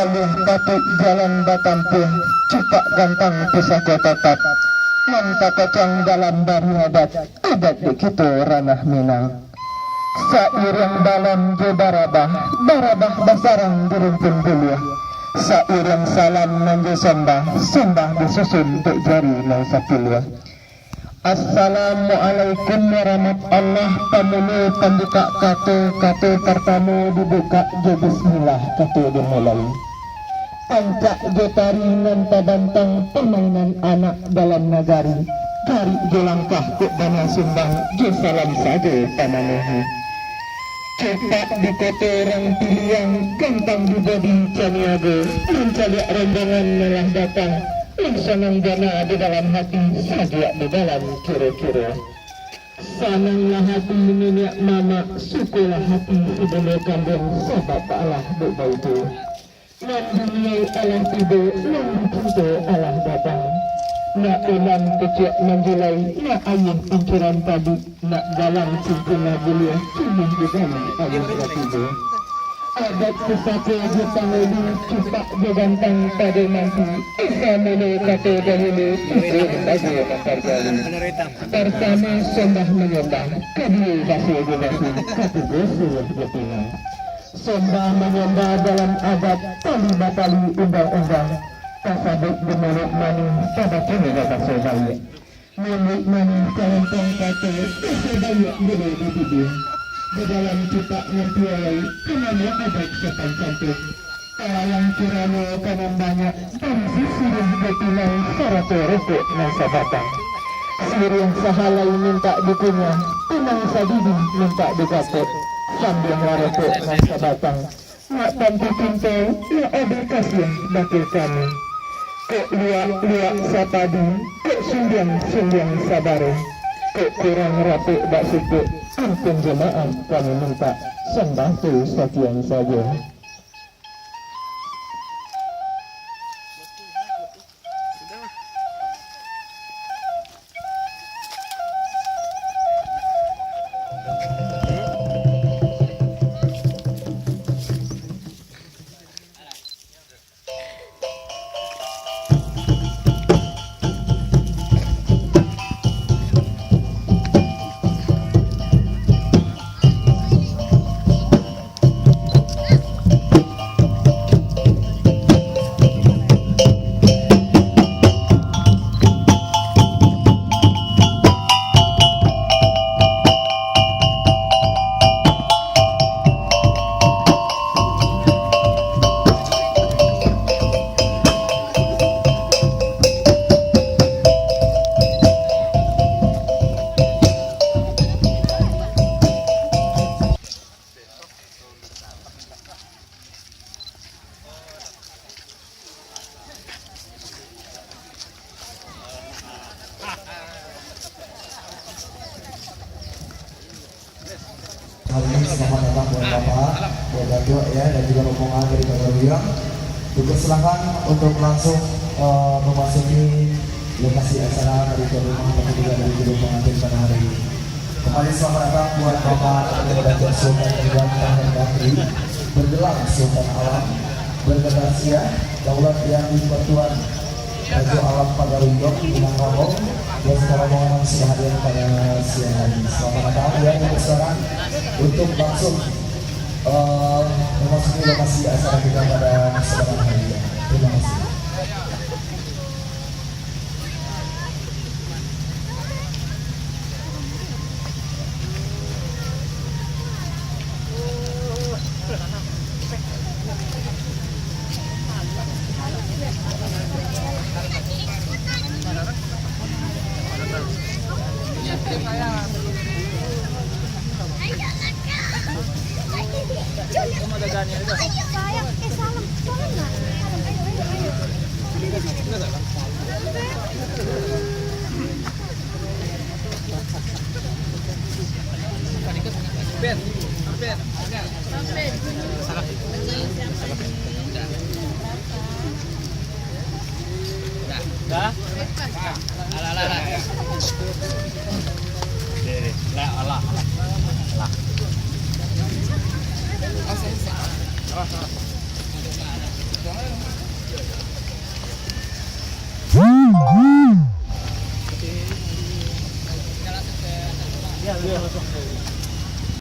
Lalu patuk jalan batampuh, cepak gantang pusaka tatap. Mantap kacang dalam bari adat, adat begitu ranah Minang. Sairang dalam je barabah, barabah basarang dirumpun dulu. Sairang salam manje sembah, sembah disusun untuk jari nang sapilwa. Assalamualaikum warahmatullahi pamulu pembuka katu pertama dibuka je bismillah katu dimulai. Pancak je taringan tabantang permainan anak dalam nagari. Cari je langkah ke dana sumbang je salam saja pamanuhi. Cepat di kota orang pilihan gantang di bodi caniaga. Mencari rombongan malah datang. Sanang dana di dalam hati, saja di dalam kira-kira. Sananglah hati nenek mama, syukurlah hati ibu kandung, sahabat Allah berbaitu. Nan dunia Allah tiba, nan dicinta Allah datang. Nak ulang kecik menjulai, nak ayam incuran tadi, nak dalam sempurna bulia, cuma di dalam Allah tiba. Adat pusaka jutangulu cepat digantang pada nanti. Isamulu kata dahulu Ibu bagi mempergali. Bersama sembah menyembah kedua kasih dinasi kata gosir betina. Sembah menyembah dalam adat tali batali undang-undang. Kasabuk gemulut mani pada kini kata sebalik. Mulut mani kalentong kata sebalik dulu ditidur. Di dalam kita ngertiai kenanya adat sopan cantik. Kalang kiranya kanan banyak dan sisirih betinang sarato rukuk nasa batang. Sirih sahalai minta dikunyah, tenang sadidi minta dikapet. Sambil larukuk nasa batang. Nak tanti cinta, nak ada kasih bakil kami. Kok luak sapadi, kok sumbiang sabare. Kok kurang rapi bak sukuk. Ampun jemaah kami minta sembah tu sekian saja. Hari ini selamat datang buat Bapak, buat Datuak ya, dan juga rombongan dari Pagaruyung. Dipersilakan untuk langsung memasuki lokasi acara dari rumah tapi juga dari gedung pengantin pada hari ini. Kembali selamat datang buat Bapak dan Sultan dan TAHER BAKRIE, bergelar Sultan Alam, BAGAGARSYAH, Daulat yang PERTUAN Rajo Alam Pagaruyung, Minangkabau, dan sekarang rombongan sudah hadir pada siang hari. Selamat datang ya, dipersilakan untuk langsung memasuki lokasi acara kita pada kesempatan hari ini. Terima kasih. Ya, langsung.